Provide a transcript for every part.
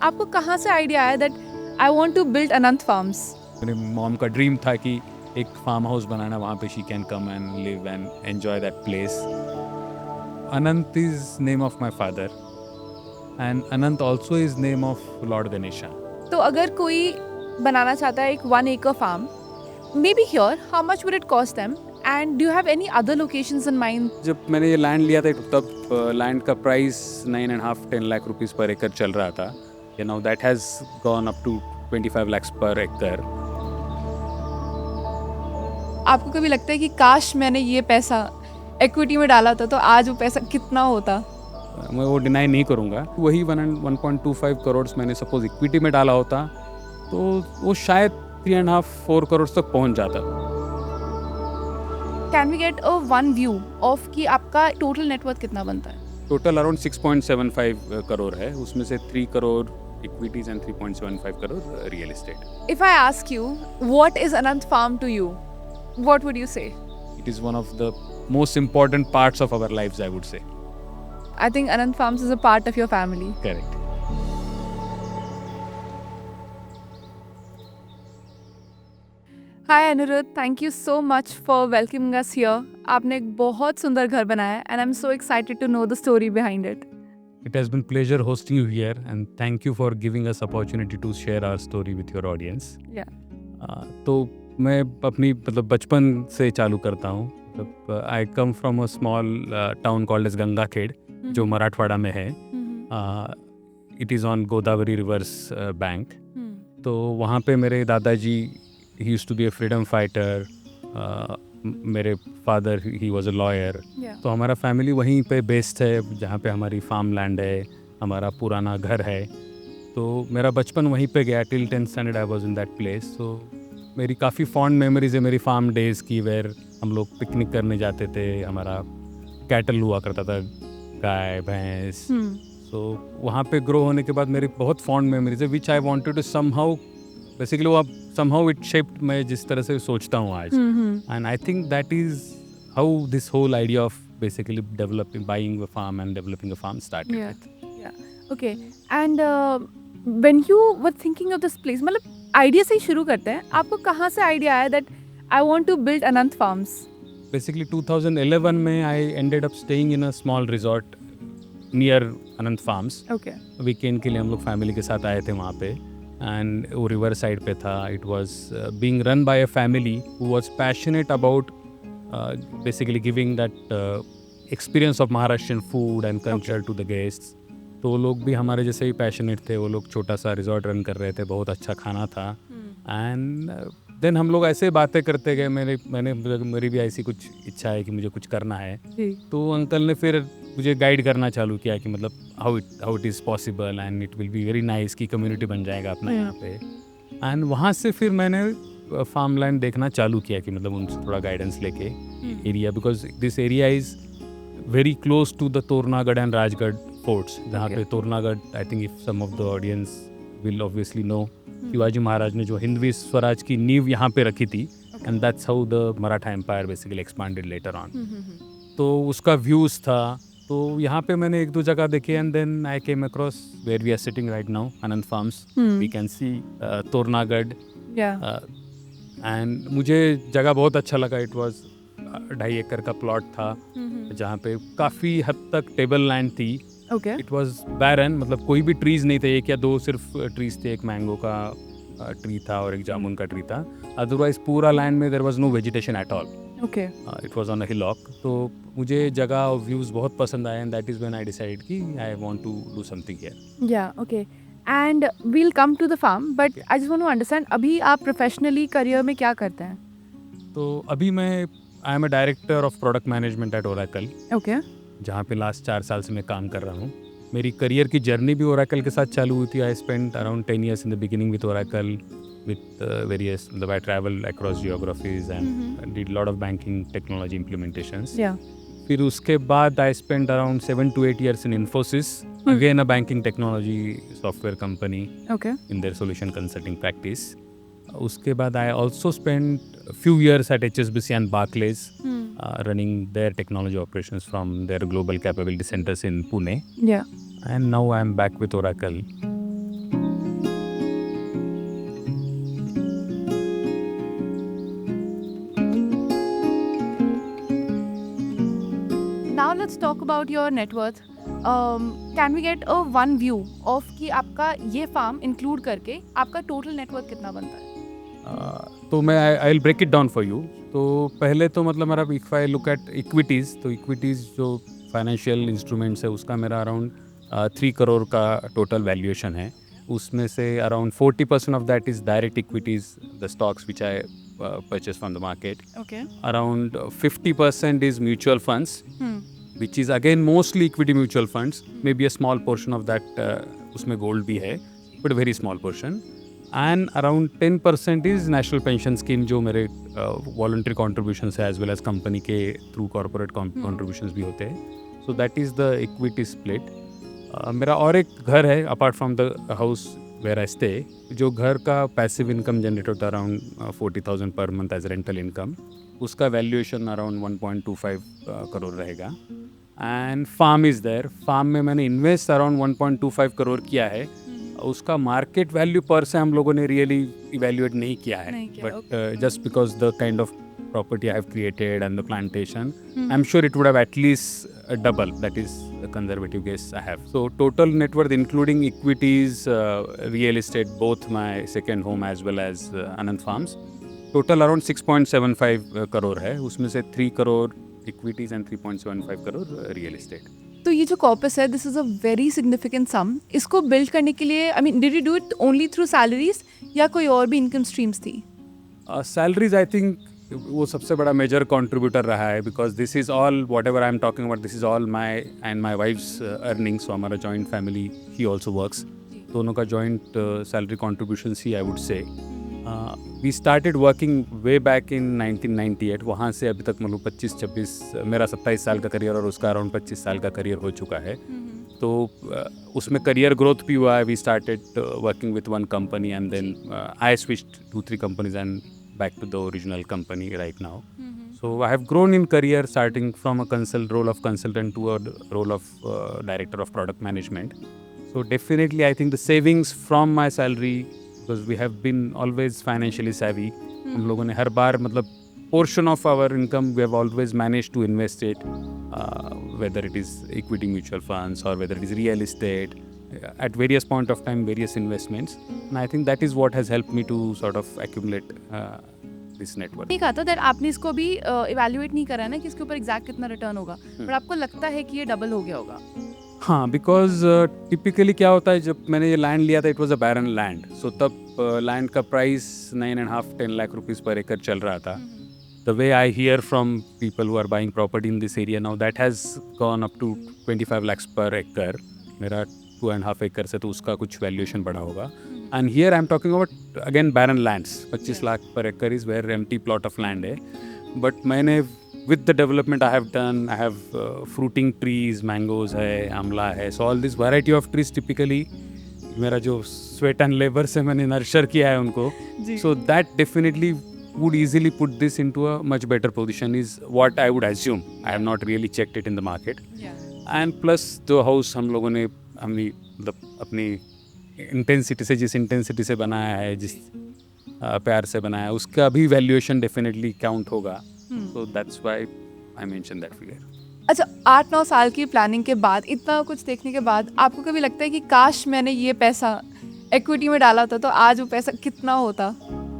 आपको कहाँ से आइडिया आया that I want to build Anant farms? मेरे मॉम का ड्रीम था कि एक फार्म हाउस बनाना, वहाँ पे she can come and live and enjoy that place. Anant is name of my father and Anant also is name of lord Ganesha. तो अगर कोई बनाना चाहता है एक 1 acre farm, maybe here, how much would it cost them and do you have any other locations in mind? जब मैंने ये लैंड लिया था तब लैंड का प्राइस 9.5-10 लाख रुपीस पर एकड़ चल रहा था. Now that has gone up to 25 lakhs पर एकड़. आपको कभी लगता है कि काश मैंने ये पैसा इक्विटी में डाला था तो आज वो पैसा कितना होता? मैं वो डिनाई नहीं करूँगा. वही 1.25 करोड़ मैंने सपोज इक्विटी में डाला होता तो वो शायद 3.5-4 करोड़ तक पहुँच जाता. Can we get a one view of कि आपका टोटल नेटवर्थ कितना बनता है? टोटल अराउंड 6.75 करोड़ है. उसमें से 3 crore equities and 3.75 crore real estate. If I ask you what is Anant farm to you, what would you say? It is one of the most important parts of our lives, I would say. I think Anant Farms is a part of your family. Correct. Hi Anirudh, thank you so much for welcoming us here. आपने एक बहुत सुंदर घर बनाया है and I'm so excited to know the story behind it. It has been pleasure hosting you here and thank you for giving us opportunity to share our story with your audience. Yeah. तो मैं अपनी मतलब बचपन से चालू करता हूँ. मतलब I come from a small town called as Gangakhed, जो मराठवाड़ा में है. It is on Godavari river's bank. तो वहाँ पे मेरे दादाजी he used to be a freedom fighter. मेरे father he was a lawyer. तो हमारा फैमिली वहीं पे बेस्ड है जहाँ पे हमारी फार्म लैंड है, हमारा पुराना घर है. तो मेरा बचपन वहीं पे गया. Till 10th standard I was in that place. तो मेरी काफ़ी फॉन्ड मेमोरीज है मेरी फार्म डेज़ की, वेर हम लोग पिकनिक करने जाते थे. हमारा कैटल हुआ करता था, गाय भैंस. तो वहाँ पे ग्रो होने के बाद मेरी बहुत फॉन्ड मेमोरीज है which I wanted to somehow basically वो समहाउ इट शेप्ड मैं जिस तरह से सोचता हूँ आज. And I think that is how this whole idea of basically developing buying a farm and developing a farm started. Okay. And when you were thinking of this place, मतलब idea से ही शुरू करते हैं. आपको कहाँ से आइडिया आया that I want to build Anant farms? Basically 2011 में I ended up staying in a small resort near Anant farms. Okay. Weekend के लिए हम लोग फैमिली के साथ आए थे वहाँ पे एंड वो रिवर साइड पे था. It was being run by a family who was passionate about basically giving that experience of Maharashtrian food and culture to the guests. तो वो लोग भी हमारे जैसे ही पैशनेट थे. वो लोग छोटा सा रिजॉर्ट रन कर रहे थे, बहुत अच्छा खाना था. एंड देन हम लोग ऐसे बातें करते गए. मेरी भी ऐसी कुछ इच्छा है कि मुझे कुछ करना है. तो अंकल ने फिर मुझे गाइड करना चालू किया कि मतलब how it is possible and it will be very nice कि कम्युनिटी बन जाएगा अपना यहाँ पे. एंड वहाँ से फिर मैंने फार्म लैंड देखना चालू किया कि मतलब उनसे थोड़ा गाइडेंस लेके area, because this area is very close to the Tornagad and Rajgad forts. जहाँ पे Tornagad, I think if some of the audience will obviously know, Shivaji Maharaj ने जो हिंदवी स्वराज की नींव यहाँ पे रखी थी. And that's how the Maratha empire basically expanded later on. तो उसका व्यूज़ था. तो यहाँ पे मैंने 1-2 जगह देखे and then I came across where we are sitting right now, Anant farms. We can see Tornagad. And मुझे जगह बहुत अच्छा लगा. इट वाज 2.5 एकड़ का प्लॉट था जहाँ पे काफ़ी हद तक टेबल लैंड थी. इट वाज बैरन, मतलब कोई भी ट्रीज नहीं थे. 1 या 2 सिर्फ ट्रीज थे. एक मैंगो का ट्री था और एक जामुन का ट्री था. अदरवाइज पूरा लैंड में there was no vegetation at all. It was on a hillock. तो मुझे जगह और व्यूज़ बहुत पसंद आए and that is when I decided कि I want to do something here. Okay. And we'll come to the farm, but I just want to understand अभी आप प्रोफेशनली करियर में क्या करते हैं? तो अभी I am a director of product management eight Oracle. Okay. जहाँ पे लास्ट 4 साल से मैं काम कर रहा हूँ. मेरी करियर की जर्नी भी ओरेकल के साथ चालू हुई थी. I spent around 10 years in the beginning with Oracle with various, I traveled across geographies and did a lot of banking technology implementations. फिर उसके बाद I spent around 7 to 8 years in Infosys, again a banking technology software company in their solution consulting practice. उसके बाद I also spent a few years at HSBC and Barclays, running their technology operations from their global capability centers in Pune. And now I am back with Oracle. Now let's talk about your net worth. Can we get a one view of कि आपका ये farm include करके आपका total net worth कितना बनता है? तो मैं I will break it down for you. तो पहले तो मतलब मेरा if I look at equities, तो इक्विटीज़ जो फाइनेंशियल इंस्ट्रूमेंट्स है उसका मेरा अराउंड 3 करोड़ का टोटल वैल्यूएशन है. उसमें से around 40% of that is direct equities, the stocks which I purchase from the market. Okay. Around 50% is mutual funds, which is again mostly equity mutual funds. Maybe a small portion of that उसमें gold भी है, but a very small portion. And around 10% is national pension scheme जो मेरे voluntary contributions है, as well as company के through corporate contributions भी होते हैं. So that is the equity split. मेरा और एक घर है apart from the house where I stay, जो घर का पैसिव इनकम जनरेट होता है around 40,000 per month as rental income. उसका वैल्यूएशन अराउंड 1.25 करोड़ रहेगा. And farm is there. Farm में मैंने इन्वेस्ट अराउंड 1.25 करोड़ किया है. उसका मार्केट वैल्यू पर से हम लोगों ने रियली इवेल्युएट नहीं किया है, but just because the kind of property I have created and the plantation, I'm sure it would have at least double. That is a conservative guess I have. So total net worth including equities, real estate, both my second home as well as Anand Farms, total around 6.75 crore है. उसमें से 3 crore equities and 3.75 crore real estate. तो ये जो corpus है, this is a very significant sum. इसको build करने के लिए, I mean, did you do it only through salaries या कोई और भी इनकम स्ट्रीम्स थी? सैलरीज आई थिंक वो सबसे बड़ा मेजर कंट्रीब्यूटर रहा है, because this is all whatever I am talking about, this is all my and my wife's earnings. So हमारा जॉइंट फैमिली ही ऑल्सो वर्क्स, दोनों का जॉइंट सैलरी कॉन्ट्रीब्यूशन ही I would say. We started working way back in 1998. वहाँ से अभी तक मतलब 25-26, मेरा 27 साल का करियर और उसका अराउंड 25 साल का करियर हो चुका है. तो उसमें करियर ग्रोथ भी हुआ है. We started working with one company and then I switched 2-3 companies and back to the original company right now. So I have grown in career, starting from a role of consultant to a role of director of product management. So definitely I think the savings from my salary, because we have been always financially savvy, हम लोगों ने हर बार मतलब portion of our income we have always managed to invest it, whether it is equity mutual funds or whether it is real estate, at various point of time, various investments. And I think that is what has helped me to sort of accumulate this net worth. नहीं कहा था that आपने इसको भी evaluate नहीं करा है ना कि इसके ऊपर एग्जैक्ट कितना रिटर्न होगा, बट आपको लगता है कि ये डबल हो गया होगा? हाँ, बिकॉज टिपिकली क्या होता है, जब मैंने ये लैंड लिया था it was a barren land. So तब लैंड का प्राइस 9.5-10 लाख रुपीज़ पर एकड़ चल रहा था. The way I hear from people who are buying property in this area now, that has gone up to 25 lakhs per acre. मेरा 2.5 acre से तो उसका कुछ वैल्यूएशन बढ़ा होगा. And here I'm talking about again barren lands. 25 lakh per acre is where empty plot of land है. But मैंने with the development I have done, I have fruiting trees, mangoes है, आमला है. So all this variety of trees typically मेरा जो sweat and labor से मैंने nurture किया है उनको. So that definitely would easily put this into a much better position is what I would assume. I have not really checked it in the market. And plus the house हम लोगों ने मतलब अपनी intensity से, जिस intensity से बनाया है, जिस प्यार से बनाया है, उसका भी वैल्यूएशन डेफिनेटली काउंट होगा. So that's why I mention that figure. अच्छा, 8-9 साल की प्लानिंग के बाद, इतना कुछ देखने के बाद, आपको कभी लगता है कि काश मैंने ये पैसा इक्विटी में डाला होता तो आज वो पैसा कितना होता?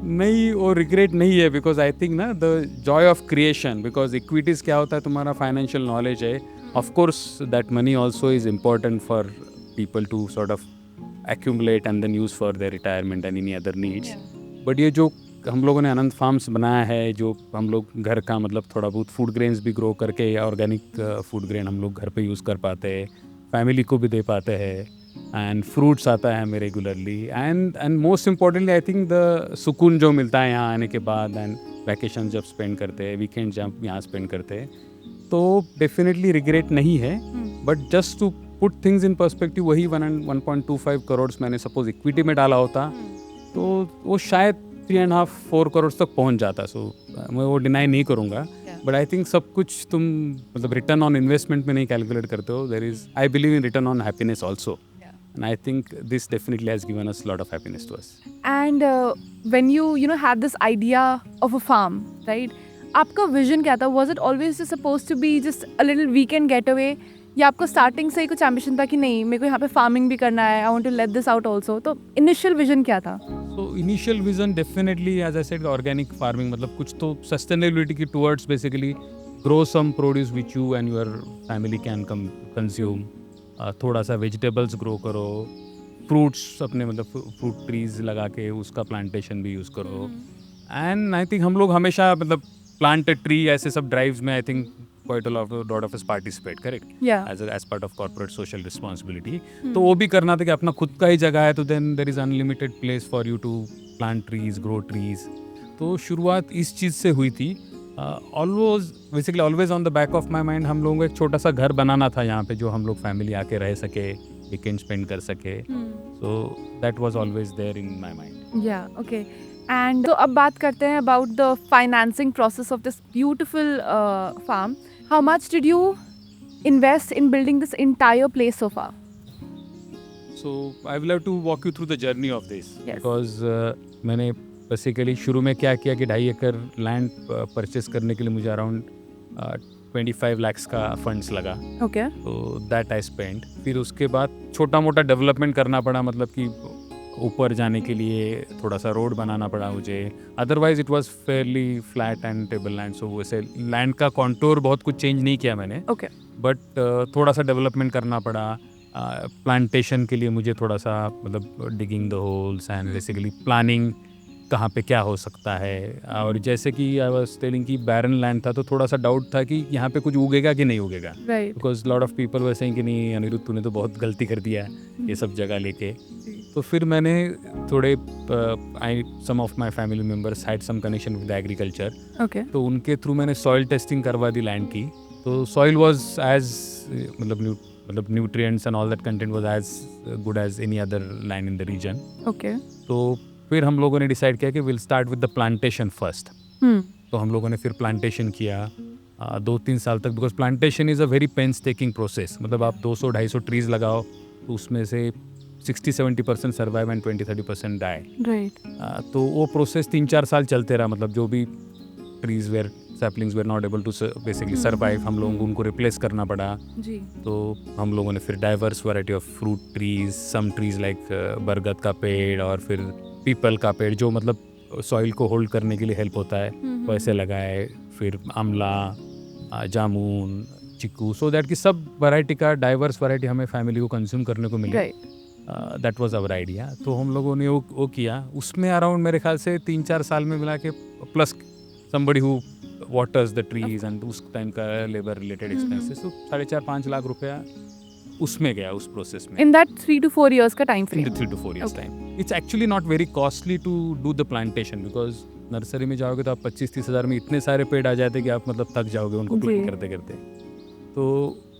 नहीं, वो रिग्रेट नहीं है, बिकॉज आई थिंक ना the joy of creation, because equities क्या होता है, तुम्हारा फाइनेंशियल नॉलेज है. Of course that money also is important for people to sort of accumulate and then use for their retirement and any other needs. But ये जो हम लोगों ने आनंद फार्म्स बनाया है, जो हम लोग घर का मतलब थोड़ा बहुत फूड ग्रेन्स भी ग्रो करके, ऑर्गेनिक फूड ग्रेन हम लोग घर पे यूज़ कर पाते हैं, फैमिली को भी दे पाते हैं, एंड फ्रूट्स आता है हमें regularly. And most importantly I think the सुकून जो मिलता है यहाँ आने के बाद, एंड वैकेशन जब स्पेंड करते हैं, वीकेंड जब यहाँ स्पेंड करते हैं, तो डेफिनेटली रिग्रेट नहीं है. But just to put things in perspective, वही 1.25 करोड़ मैंने सपोज इक्विटी में डाला होता तो वो शायद 3.5-4 करोड़ तक पहुंच जाता. सो मैं वो डिनाई नहीं करूँगा. बट आई थिंक सब कुछ तुम मतलब रिटर्न ऑन इन्वेस्टमेंट में नहीं कैलकुलेट करते हो. There is, I believe in return on happiness also. And I think this definitely has given us a lot of happiness to us. And when you had this idea of a farm, right? आपका vision क्या था? Was it always suppose to be just a little weekend get away, या आपको starting से ही कुछ ambition था कि नहीं मेरे को यहाँ पे फार्मिंग भी करना है, I want to let this out also? तो इनिशियल विजन क्या था? So initial vision definitely, as I said, organic farming मतलब कुछ तो sustainability की towards basically grow some produce which you and your family can consume. थोड़ा सा vegetables grow करो, fruits अपने मतलब fruit trees लगा के उसका plantation भी यूज़ करो. And I think हम लोग हमेशा मतलब plant a tree ऐसे सब drives में I think quite a lot of us participate, correct? Yeah. As part of corporate social responsibility. तो वो भी करना था कि अपना खुद का ही जगह है तो then there is unlimited place for you to plant trees, grow trees. तो शुरुआत इस चीज़ से हुई थी. Always on the back of my mind हम लोगों को एक छोटा सा घर बनाना था यहाँ पे जो हम लोग फैमिली आके रह सके, weekend spend कर सके. So that was always there in my mind. Yeah, okay. And तो अब बात करते हैं about the financing process of this beautiful farm. How much did you invest in building this entire place so far? So I will have to walk you through the journey of this. Yes. Because मैंने basically शुरू में क्या किया कि 2.5 एकड़ land purchase करने के लिए मुझे अराउंड 25 lakhs का फंड्स लगा. Okay. तो दैट आई स्पेंड. फिर उसके बाद छोटा मोटा डेवलपमेंट करना पड़ा, मतलब कि ऊपर जाने के लिए थोड़ा सा रोड बनाना पड़ा मुझे. Otherwise it was fairly flat and table land. So वैसे लैंड का कॉन्टूर बहुत कुछ चेंज नहीं किया मैंने. Okay. बट थोड़ा सा डेवलपमेंट करना पड़ा. प्लांटेशन के लिए मुझे थोड़ा सा मतलब digging the holes and basically planning कहाँ पे क्या हो सकता है. और जैसे कि आई वाज टेलिंग कि बैरन लैंड था तो थोड़ा सा डाउट था कि यहाँ पे कुछ उगेगा कि नहीं उगेगा. Right. Because lot of people were saying कि नहीं अनिरुद्ध तूने तो बहुत गलती कर दिया ये सब जगह लेके. तो फिर मैंने थोड़े some of my family members had some connection with agriculture. Okay. तो उनके थ्रू मैंने सॉइल टेस्टिंग करवा दी लैंड की. तो सॉइल वाज एज मतलब nutrients and all that content was as good as any other land in the region. Okay. तो फिर हम लोगों ने डिसाइड किया कि will start with the plantation first. तो हम लोगों ने फिर प्लांटेशन किया 2-3 साल तक. Because plantation is a very painstaking process. मतलब आप 200-250 ट्रीज लगाओ तो उसमें से 60-70% सर्वाइव एंड 20-30% डाई. Right. तो वो प्रोसेस 3-4 साल चलते रहा. मतलब जो भी trees were saplings were not able to basically survive, हम लोगों को उनको रिप्लेस करना पड़ा. जी. तो हम लोगों ने फिर diverse variety of fruit trees, some trees like बरगद का पेड़ और फिर पीपल का पेड़ जो मतलब सॉइल को होल्ड करने के लिए हेल्प होता है वैसे लगाए. फिर आंवला, जामुन, चिक्कू, सो दैट कि सब वैरायटी का डाइवर्स वैरायटी हमें फैमिली को कंज्यूम करने को मिले. Right. That was our idea. तो हम लोगों ने वो किया. उसमें अराउंड मेरे ख्याल से 3-4 साल में मिला के plus somebody who waters the trees and उस टाइम का लेबर रिलेटेड एक्सपेंसेस, तो 4.5-5 लाख रुपया उसमें गया उस प्रोसेस में. In that 3 to 4 years का time In frame. the 3 to 4 years Okay. time. It's actually not very costly to do the plantation because nursery में जाओगे तो आप 25-30 हज़ार में इतने सारे पेड़ आ जाते कि आप मतलब थक जाओगे उनको प्लांट करते करते. तो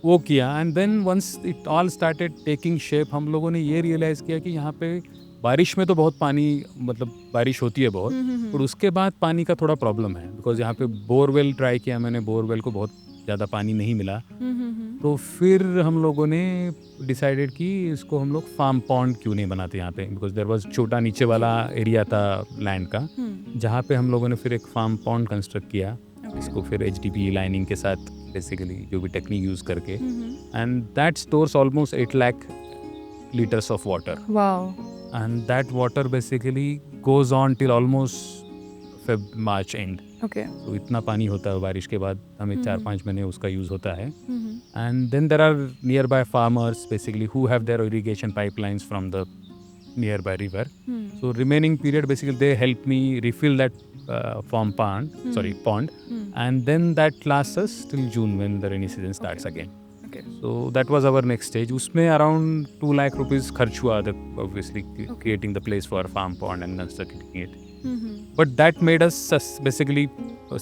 वो किया and then once it all started taking shape हम लोगों ने ये रियलाइज़ किया कि यहाँ पे बारिश में तो बहुत पानी मतलब बारिश होती है बहुत, पर उसके बाद पानी का थोड़ा प्रॉब्लम है. बिकॉज यहाँ पे बोरवेल ट्राई किया मैंने, बोरवेल को बहुत ज़्यादा पानी नहीं मिला. तो फिर हम लोगों ने डिसाइडेड कि इसको हम लोग फार्म पॉन्ड क्यों नहीं बनाते यहाँ पे. बिकॉज देयर वाज छोटा नीचे वाला एरिया था लैंड का जहाँ पे हम लोगों ने फिर एक फार्म पॉन्ड कंस्ट्रक्ट किया. इसको फिर HDPE लाइनिंग के साथ बेसिकली जो भी टेक्निक यूज़ करके and that stores almost 8 lakh litres of water. Wow. And that water basically goes on till almost March end. Okay. तो इतना पानी होता है बारिश के बाद हमें 4-5 महीने उसका यूज़ होता है. And then there are nearby farmers basically who have their irrigation pipelines from the nearby river. So remaining period basically they help me refill that pond. And then that lasts us till June when the rainy season starts again. Okay. So that was our next stage. उसमें around 2 lakh rupees खर्च हुआ obviously creating the place for farm pond and constructing it. But that made us basically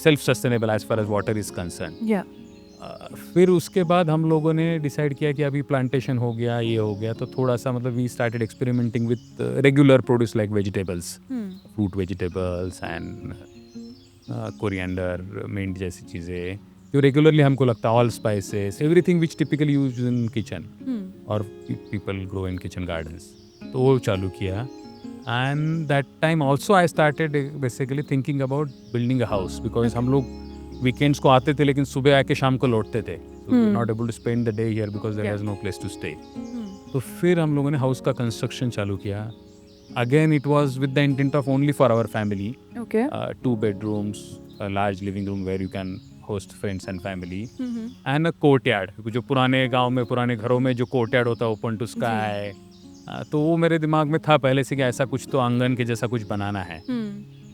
self-sustainable as far as water is concerned. Yeah. फिर उसके बाद हम लोगों ने decide किया कि अभी प्लांटेशन हो गया, ये हो गया, तो थोड़ा सा मतलब we started experimenting with regular produce like vegetables, fruit vegetables and coriander, mint जैसी चीज़ें जो रेगुलरली हमको लगता है, all spices, everything which typically use in kitchen और people grow in kitchen gardens. तो वो चालू किया. And that time also I started basically thinking about building a house because हम लोग वीकेंड्स को आते थे लेकिन सुबह आके शाम को लौटते थे, not able to spend the day here because there was no place to stay. तो फिर हम लोगों ने हाउस का कंस्ट्रक्शन चालू किया। Again it was with the intent of only for our family, Okay. 2 bedrooms, a large living room where you can host friends and family, and a courtyard, जो पुराने गांव में पुराने घरों में जो courtyard होता है ओपन टू स्काई, तो वो मेरे दिमाग में था पहले से कि ऐसा कुछ तो आंगन के जैसा कुछ बनाना है।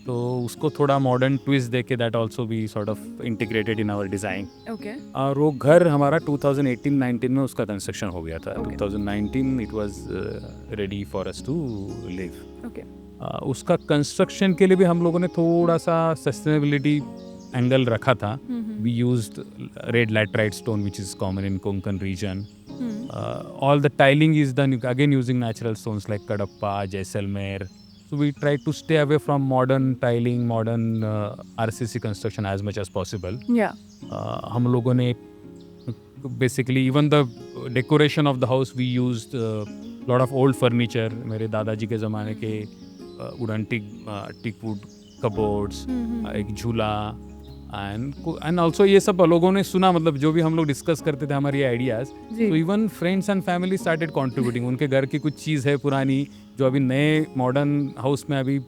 तो उसको थोड़ा मॉडर्न ट्विस्ट देके that also we sort of integrated in our design. Okay. और वो घर हमारा 2018-19 में उसका कंस्ट्रक्शन हो गया था। Okay. 2019 it was ready for us to live. Okay. उसका कंस्ट्रक्शन के लिए भी हम लोगों ने थोड़ा सा सस्टेनेबिलिटी एंगल रखा था। We used red laterite stone which is common in Konkan region. All the tiling is done again using natural stones like Kadappa, Jaisalmer. So we try to stay away from modern tiling, modern RCC construction as much as possible. Yeah. हम लोगों ने basically even the decoration of the house we used lot of old furniture. मेरे दादाजी के ज़माने के wooden tick would cupboards, एक झूला एंड ऑल्सो ये सब लोगों ने सुना, मतलब जो भी हम लोग डिस्कस करते थे हमारी आइडियाज़, तो even friends and family started contributing. उनके घर की कुछ चीज़ है पुरानी जो अभी नए मॉडर्न हाउस में अभी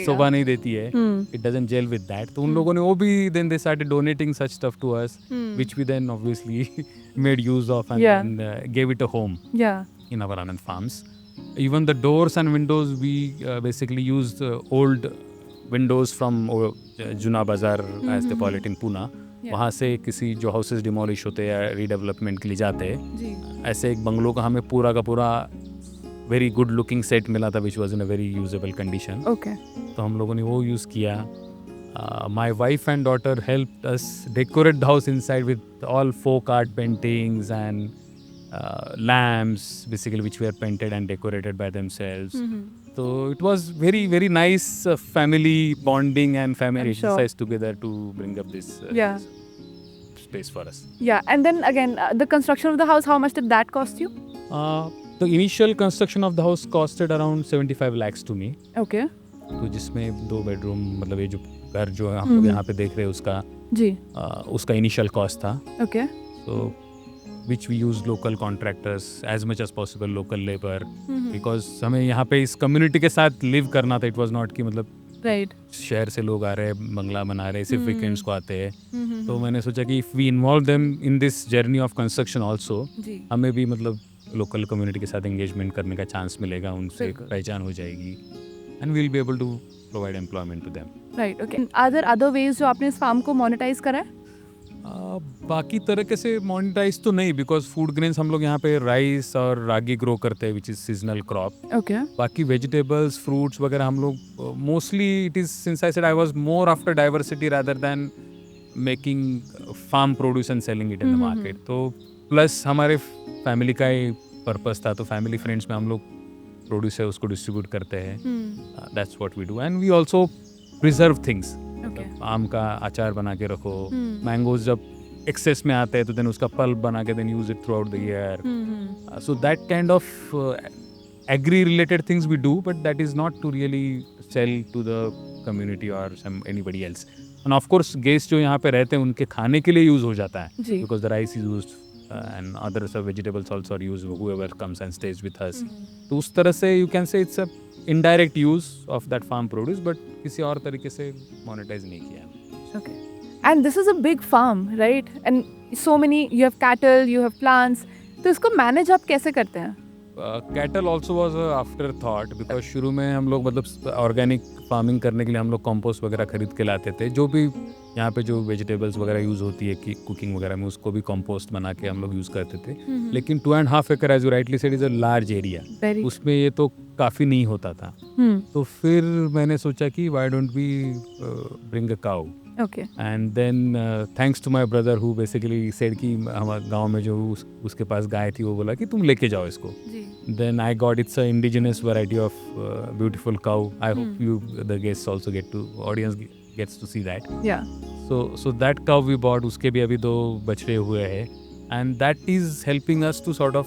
शोभा नहीं देती है, it doesn't gel with that, तो उन लोगों ने वो भी then they started donating such stuff to us which we then obviously made use of and gave it a home in our Anand farms. Even the doors and windows we basically used old windows from Juna Bazaar as they call it in Pune. वहाँ से किसी जो houses demolish होते हैं या redevelopment के लिए जाते हैं, ऐसे एक बंगलो का हमें पूरा का पूरा वेरी गुड लुकिंग सेट मिला था which was in a very usable condition. तो हम लोगों ने वो यूज़ किया। My wife and daughter help us decorate the house inside with all folk art paintings and lamps basically which were painted and decorated by themselves. So it was very very nice family bonding and family exercise together to bring up this space for us. Yeah, and then again the construction of the house, how much did that cost you? The initial construction of the house costed around 75 lakhs to me. Okay. तो जिसमें 2 bedroom, मतलब ये जो घर जो हम लोग यहाँ पे देख रहे हैं उसका जी उसका इनिशियल कॉस्ट था। Okay. So which we use local contractors as much as possible, local labor, because हमें यहाँ पे इस community के साथ live करना था। It was not कि मतलब right शहर से लोग आ रहे हैं, बंगला बना रहे हैं, सिर्फ weekends को आते हैं। तो मैंने सोचा कि if we involve them in this journey of construction also, हमें भी मतलब local community के साथ engagement करने का chance मिलेगा, उनसे पहचान हो जाएगी, and we'll be able to provide employment to them. Right. Okay. Are there other ways जो आपने इस फार्म को मोनेटाइज करा है? बाकी तरीके से मोनेटाइज तो नहीं, बिकॉज फूड ग्रेन्स हम लोग यहाँ पे राइस और रागी ग्रो करते हैं which is seasonal crop. Okay. बाकी वेजिटेबल्स फ्रूट्स वगैरह हम लोग mostly it is since I said I was more after diversity rather than making farm produce and selling it in the market. तो plus हमारे family का ही purpose था, तो फैमिली फ्रेंड्स में हम लोग प्रोड्यूस है उसको डिस्ट्रीब्यूट करते हैं। That's what we do and we also preserve things. आम का अचार बना के रखो, मैंगोज जब एक्सेस में आते हैं तो देन उसका पल्प बना के then use it throughout the year. So that kind of agri related things we do, but that is not to really sell to the community और anybody else. And of course guest जो यहाँ पे रहते हैं उनके खाने के लिए यूज हो जाता है, because the rice is used and other vegetables also are used whoever comes and stays with us. तो उस तरह से you can say it's a indirect use of that farm produce, but किसी और तरीके से monetize नहीं किया। Okay. And this is a big farm, right? And so many, you have cattle, you have plants. तो इसको manage आप कैसे करते हैं? Cattle also was after thought, because शुरू में हम लोग मतलब ऑर्गेनिक फार्मिंग करने के लिए हम लोग कंपोस्ट वगैरह खरीद के लाते थे। जो भी यहाँ पे जो वेजिटेबल्स वगैरह यूज़ होती है कि कुकिंग वगैरह में उसको भी कंपोस्ट बना के हम लोग यूज़ करते थे। लेकिन 2.5 एकड़ as you rightly said is a large area, उसमें ये तो काफ़ी नहीं होता था। तो फिर मैंने सोचा कि why don't we bring a cow. Okay. And then thanks to my brother who basically said कि हमारे गांव में जो उसके पास गाय थी वो बोला कि तुम लेके जाओ इसको। Then I got it's a indigenous variety of beautiful cow. I hope you the guests also audience gets to see that. Yeah. So that cow we bought, उसके भी अभी 2 बछड़े हुए हैं, and that is helping us to sort of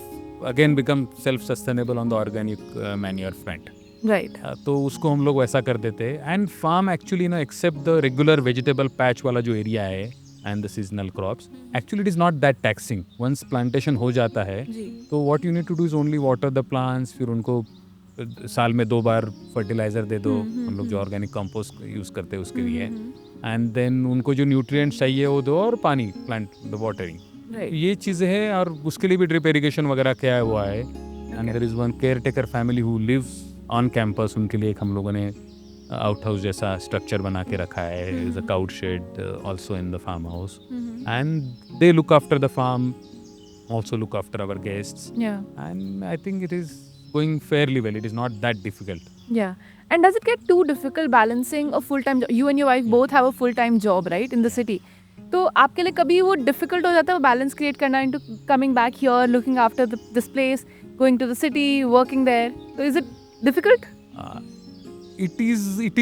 again become self-sustainable on the organic manure front. Right. तो उसको हम लोग वैसा कर देते हैं. एंड फार्म एक्चुअली ना except the regular vegetable patch वाला जो एरिया है and the seasonal crops, actually it is not that taxing. Once plantation हो जाता है जी. तो what you need to do is only water the plants. फिर उनको साल में 2 बार फर्टिलाइज़र दे दो. हम लोग जो ऑर्गेनिक कंपोस्ट यूज़ करते हैं उसके लिए. एंड देन उनको जो न्यूट्रिएंट्स चाहिए वो दो, और पानी, प्लांट द वाटरिंग. राइट. ये चीज़ें हैं. और उसके लिए भी ड्रिप इरिगेशन वगैरह किया हुआ है. And there is one caretaker family who lives on campus. उनके लिए एक हम लोगों ने आउट हाउस जैसा स्ट्रक्चर बना के रखा है. Is a cow shed also in the farm house. And they look after the farm, also look after our guests. Yeah. And I think it is going fairly well. It is not that difficult. Yeah. And does it get too difficult balancing a full-time job? You and your wife both have a full-time job, right, in the city. तो आपके लिए कभी वो difficult हो जाता है balance create करना into coming back here, looking after this place, going to the city, working there? So is it difficult? It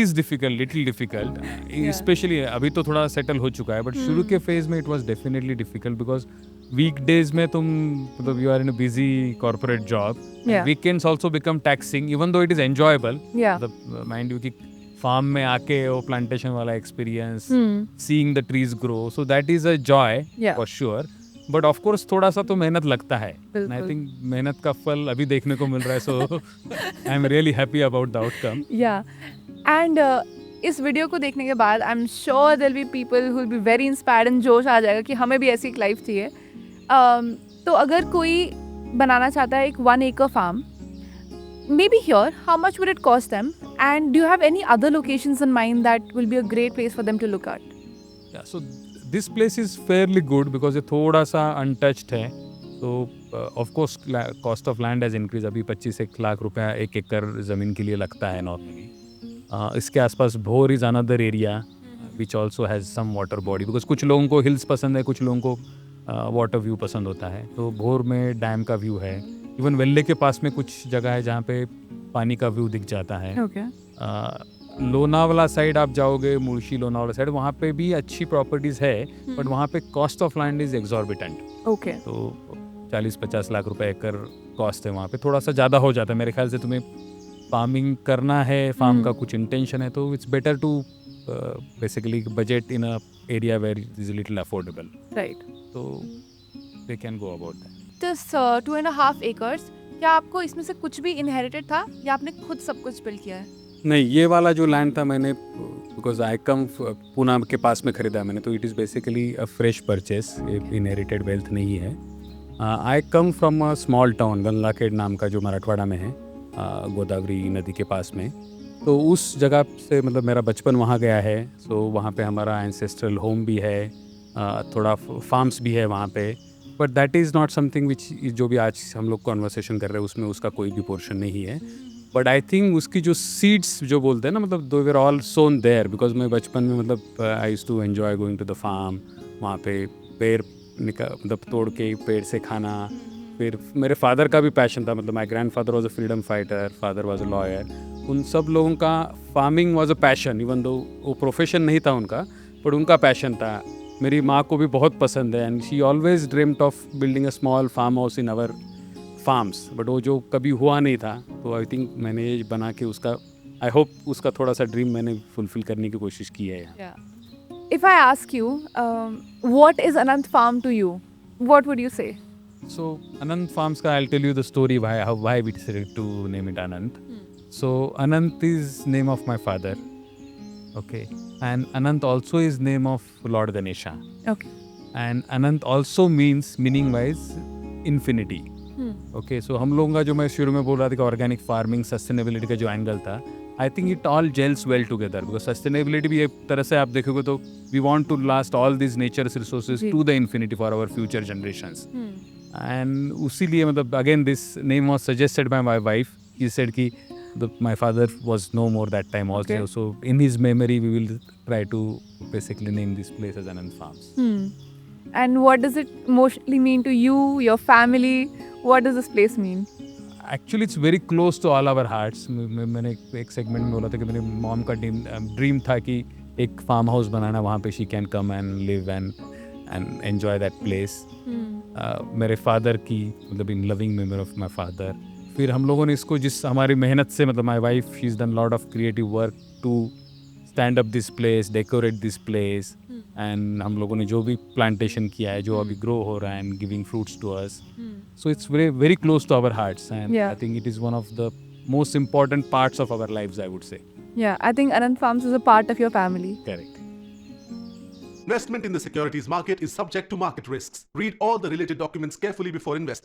is difficult, little difficult. Especially अभी तो थोड़ा सेटल हो चुका है. बट शुरू के फेज में it was definitely difficult because weekdays में तुम मतलब you are in a busy corporate job. Yeah. Weekends also become taxing, even though it is enjoyable. Yeah. मतलब mind you कि फार्म में आके वो प्लांटेशन वाला experience, seeing the trees grow, so that is a joy. Yeah. For sure. But of course थोड़ा सा तो मेहनत लगता है. बिल्कुल. आई थिंक मेहनत का फल अभी देखने को मिल रहा है. So I am really happy about the outcome. Yeah. And इस वीडियो को देखने के बाद I am sure there will be people who will be very inspired and जोश आ जाएगा कि हमें भी ऐसी एक लाइफ चाहिए. तो अगर कोई बनाना चाहता है एक 1 acre farm, maybe here, how much would it cost them? And do you have any other locations in mind that will be a great place for them to look at? Yeah, so this place is fairly good because ये थोड़ा सा untouched है. So of course cost of land has increased. अभी 25 लाख रुपया 1 एकड़ ज़मीन के लिए लगता है नॉर्मली. इसके आसपास Bhor is another area which also has some water body, because कुछ लोगों को हिल्स पसंद है, कुछ लोगों को वाटर व्यू पसंद होता है. तो भोर में डैम का व्यू है. इवन वेल्ले के पास में कुछ जगह है जहाँ पे पानी का व्यू दिख जाता है. Okay. लोनावाला साइड आप जाओगे, मुर्शी लोनावाला साइड, वहाँ पे भी अच्छी प्रॉपर्टीज़ है. बट वहाँ पे cost of land is exorbitant. Okay. तो 40-50 लाख रुपए एकड़ कॉस्ट है वहाँ पे. थोड़ा सा ज़्यादा हो जाता है मेरे ख्याल से. तुम्हें फार्मिंग करना है, फार्म का कुछ इंटेंशन है, तो it's better to basically budget in a area where it is little affordable. Right. तो they can go about that. This 2.5 acres, क्या आपको इसमें से कुछ भी इनहेरिटेड था या आपने खुद सब कुछ बिल्ड किया है? नहीं, ये वाला जो लैंड था मैंने, बिकॉज आई कम पूना के पास में खरीदा मैंने, तो it is basically a fresh purchase. Inherited wealth नहीं है. I come from a small town Gangakhed नाम का, जो मराठवाड़ा में है, गोदावरी नदी के पास में. तो उस जगह से मतलब मेरा बचपन वहाँ गया है. सो वहाँ पे हमारा एंसेस्ट्रल होम भी है, थोड़ा फार्म्स भी है वहाँ पे. But that is not something which जो भी आज हम लोग कॉन्वर्सेशन कर रहे हैं उसमें उसका कोई भी पोर्शन नहीं है. बट आई थिंक उसकी जो सीड्स जो बोलते हैं ना, मतलब दो were all sown there, because मैं बचपन में मतलब I used to enjoy going to the farm. वहाँ पे पेड़ मतलब तोड़ के पेड़ से खाना. फिर मेरे फादर का भी पैशन था, मतलब my grand father was a freedom fighter, father was a lawyer. उन सब लोगों का farming was a passion, even though वो प्रोफेशन नहीं था उनका, बट उनका पैशन था. मेरी माँ को भी बहुत पसंद है, and she always dreamed of building a small farm house in our farms. But वो जो कभी हुआ नहीं था, तो आई थिंक मैंने ये बना के उसका, आई होप उसका थोड़ा सा ड्रीम मैंने फुलफिल करने की कोशिश की है. Yeah. If I ask you, what is Anant Farm to you? What would you say? So Anant Farms ka, I'll tell you the story why we decided to name it Anant. So Anant is name of my father. Okay. And Anant also is name of Lord Ganesha. Okay. And Anant also meaning wise infinity. Okay. So हम लोगों का जो मैं शुरू में बोल रहा था कि ऑर्गेनिक फार्मिंग, सस्टेनेबिलिटी का जो एंगल था, I think it all gels well together. Because sustainability भी एक तरह से आप देखोगे तो we want to last all this nature's resources to the infinity for our future generations. And उसीलिए मतलब again this name was suggested by my wife. He said कि my father was no more that time also. Okay. So in his memory we will try to basically name this place as Anant Farms. And what does it mostly mean to you, your family? What does this place mean? Actually it's very close to all our hearts. मैंने एक segment में बोला था कि मेरी mom का dream था कि एक फार्म हाउस बनाना, वहाँ पे she can come and live and enjoy that place. मेरे फादर की मतलब इन loving memory of my father. फिर हम लोगों ने इसको जिस हमारी मेहनत से मतलब my wife she is done lot of creative work to stand up this place, decorate this place, and हम लोगों ने जो भी प्लांटेशन किया है जो अभी ग्रो हो रहा है and giving fruits to us, so it's very very close to our hearts and Yeah. I think it is one of the most important parts of our lives, I would say. Yeah, I think Anand Farms is a part of your family. Correct. Investment in the securities market is subject to market risks. Read all the related documents carefully before investing.